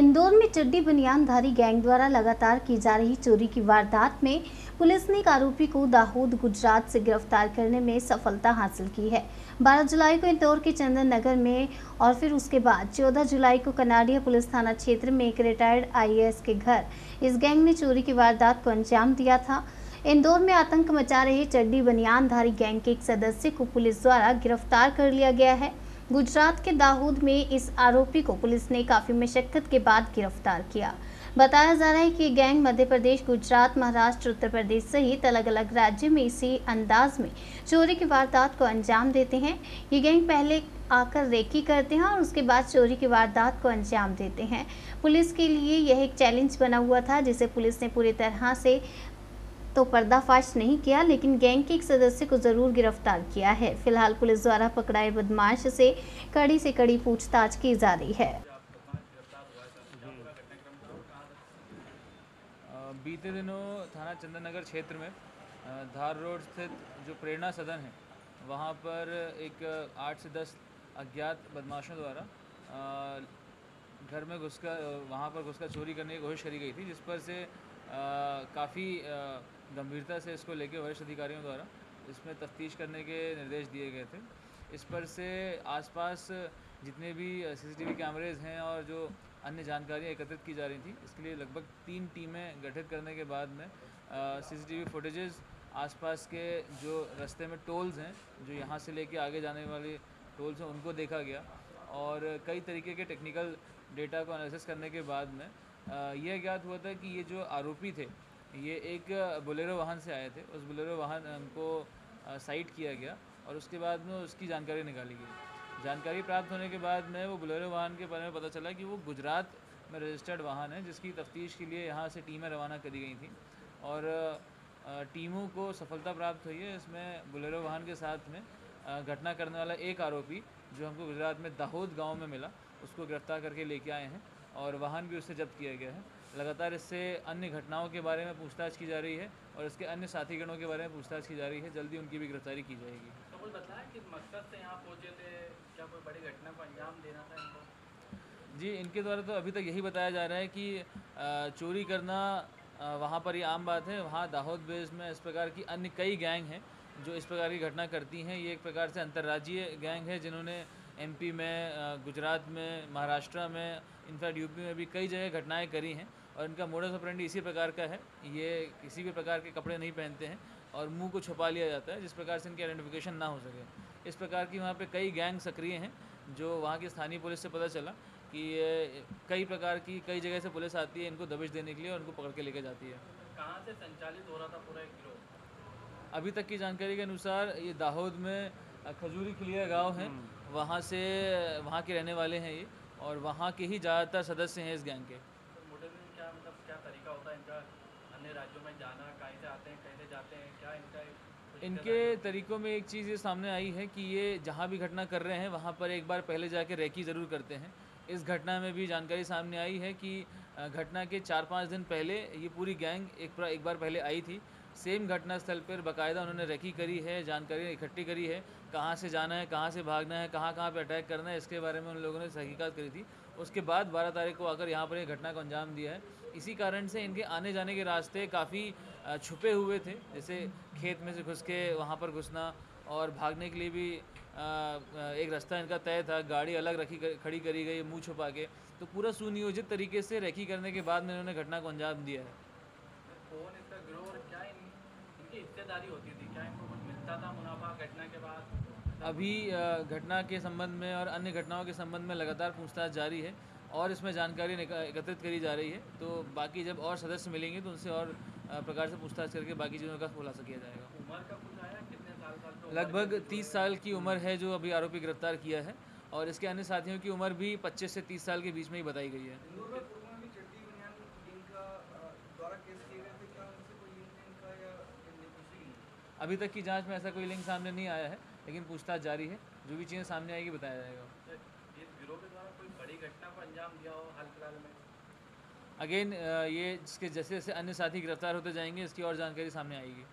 इंदौर में चड्डी बनियानधारी गैंग द्वारा लगातार की जा रही चोरी की वारदात में पुलिस ने एक आरोपी को दाहोद गुजरात से गिरफ्तार करने में सफलता हासिल की है। 12 जुलाई को इंदौर के चंदन नगर में और फिर उसके बाद 14 जुलाई को कनाडिया पुलिस थाना क्षेत्र में एक रिटायर्ड आईएएस के घर इस गैंग ने चोरी की वारदात को अंजाम दिया था। इंदौर में आतंक मचा रहे चड्डी बनियानधारी गैंग के एक सदस्य को पुलिस द्वारा गिरफ्तार कर लिया गया है। गुजरात के दाहोद में इस आरोपी को पुलिस ने काफी मशक्कत के बाद गिरफ्तार किया। बताया जा रहा है कि गैंग मध्य प्रदेश, गुजरात, महाराष्ट्र, उत्तर प्रदेश सहित अलग अलग राज्यों में इसी अंदाज में चोरी की वारदात को अंजाम देते हैं। ये गैंग पहले आकर रेकी करते हैं और उसके बाद चोरी की वारदात को अंजाम देते हैं। पुलिस के लिए यह एक चैलेंज बना हुआ था, जिसे पुलिस ने पूरी तरह से तो पर्दाफाश नहीं किया, लेकिन गैंग के एक सदस्य को जरूर गिरफ्तार किया है। फिलहाल पुलिस द्वारा पकड़ाए बदमाश से कड़ी पूछताछ की जा रही है। बीते दिनों थाना चंदन नगर क्षेत्र में धार रोड स्थित जो प्रेरणा सदन है वहाँ पर एक 8 से 10 अज्ञात बदमाशों द्वारा घर में वहाँ पर घुसकर चोरी करने की कोशिश करी गई थी, जिस पर से काफ़ी गंभीरता से इसको लेकर वरिष्ठ अधिकारियों द्वारा इसमें तफ्तीश करने के निर्देश दिए गए थे। इस पर से आसपास जितने भी सीसीटीवी कैमरेज हैं और जो अन्य जानकारियाँ एकत्रित की जा रही थी, इसके लिए लगभग 3 टीमें गठित करने के बाद में सीसीटीवी फुटेजेस, आसपास के जो रास्ते में टोल्स हैं, जो यहाँ से लेके आगे जाने वाले टोल्स हैं, उनको देखा गया और कई तरीके के टेक्निकल डेटा को एनालिसिस करने के बाद में यह ज्ञात हुआ था कि ये जो आरोपी थे ये एक बोलेरो वाहन से आए थे। उस बोलेरो वाहन को साइट किया गया और उसके बाद में उसकी जानकारी निकाली गई। जानकारी प्राप्त होने के बाद में वो बोलेरो वाहन के बारे में पता चला कि वो गुजरात में रजिस्टर्ड वाहन है, जिसकी तफ्तीश के लिए यहाँ से टीमें रवाना करी गई थी और टीमों को सफलता प्राप्त हुई है। इसमें बोलेरो वाहन के साथ में घटना करने वाला एक आरोपी जो हमको गुजरात में दाहोद गाँव में मिला, उसको गिरफ्तार करके लेके आए हैं और वाहन भी उससे जब्त किया गया है। लगातार इससे अन्य घटनाओं के बारे में पूछताछ की जा रही है और इसके अन्य साथीगणों के बारे में पूछताछ की जा रही है। जल्दी उनकी भी गिरफ्तारी की जाएगी। तो कुछ बताया कि मकसद से यहाँ पहुँचे थे, क्या कोई बड़ी घटना को अंजाम देना था इनको? जी, इनके द्वारा तो अभी तक यही बताया जा रहा है कि चोरी करना वहाँ पर ही आम बात है। वहाँ दाहोद बेस में इस प्रकार की अन्य कई गैंग हैं जो इस प्रकार की घटना करती हैं। ये एक प्रकार से अंतर्राज्यीय गैंग है जिन्होंने एमपी में, गुजरात में, महाराष्ट्र में, इनफैक्ट यूपी में भी कई जगह घटनाएं करी हैं और इनका मोडस ऑपरेंडी इसी प्रकार का है। ये किसी भी प्रकार के कपड़े नहीं पहनते हैं और मुंह को छुपा लिया जाता है, जिस प्रकार से इनकी आइडेंटिफिकेशन ना हो सके। इस प्रकार की वहाँ पे कई गैंग सक्रिय हैं, जो वहाँ की स्थानीय पुलिस से पता चला कि कई जगह से पुलिस आती है इनको दबिश देने के लिए और उनको पकड़ के लेके जाती है। कहाँ से संचालित हो रहा था पूरा एक गिरोह? अभी तक की जानकारी के अनुसार ये दाहोद में खजूरी खिलिया गाँव है, वहाँ के रहने वाले हैं ये और वहाँ के ही ज़्यादातर सदस्य हैं इस गैंग के। तो मोटिव क्या तरीका होता है इनका अन्य राज्यों में जाना? कहीं से आते हैं, कैसे जाते हैं, क्या इनके तरीक़ों में एक चीज़ ये सामने आई है कि ये जहाँ भी घटना कर रहे हैं वहाँ पर एक बार पहले जाके रेकी ज़रूर करते हैं। इस घटना में भी जानकारी सामने आई है कि घटना के 4-5 दिन पहले ये पूरी गैंग एक बार पहले आई थी। सेम घटना स्थल पर बाकायदा उन्होंने रेकी करी है, जानकारी इकट्ठी करी है, कहाँ से जाना है, कहाँ से भागना है, कहाँ पे अटैक करना है, इसके बारे में उन लोगों ने तहकीकात करी थी। उसके बाद 12 तारीख को आकर यहाँ पर एक घटना को अंजाम दिया है। इसी कारण से इनके आने जाने के रास्ते काफ़ी छुपे हुए थे, जैसे खेत में से घुस के वहाँ पर घुसना और भागने के लिए भी एक रास्ता इनका तय था। गाड़ी अलग खड़ी करी गई मुँह छुपा के, तो पूरा सुनियोजित तरीके से रेकी करने के बाद में इन्होंने घटना को अंजाम दिया है। कौन इसका गिरोह और क्या इनकी हिस्सेदारी होती थी? क्या इनको कुछ मिलता था मुनाफा घटना के बाद? अभी घटना के संबंध में और अन्य घटनाओं के संबंध में लगातार पूछताछ जारी है और इसमें जानकारी एकत्रित करी जा रही है। तो बाकी जब और सदस्य मिलेंगे तो उनसे और प्रकार से पूछताछ करके बाकी चीज़ों का खुलासा किया जाएगा। उम्र का कुछ आया? कितने साल? लगभग 30 साल की उम्र है जो अभी आरोपी गिरफ्तार किया है और इसके अन्य साथियों की उम्र भी 25 से 30 साल के बीच में ही बताई गई है। अभी तक की जांच में ऐसा कोई लिंक सामने नहीं आया है, लेकिन पूछताछ जारी है। जो भी चीज़ें सामने आएगी बताया जाएगा। इस गिरोह के द्वारा कोई बड़ी घटना को अंजाम दिया हो हाल फिलहाल में? अगेन ये जिसके जैसे जैसे अन्य साथी गिरफ्तार होते जाएंगे इसकी और जानकारी सामने आएगी।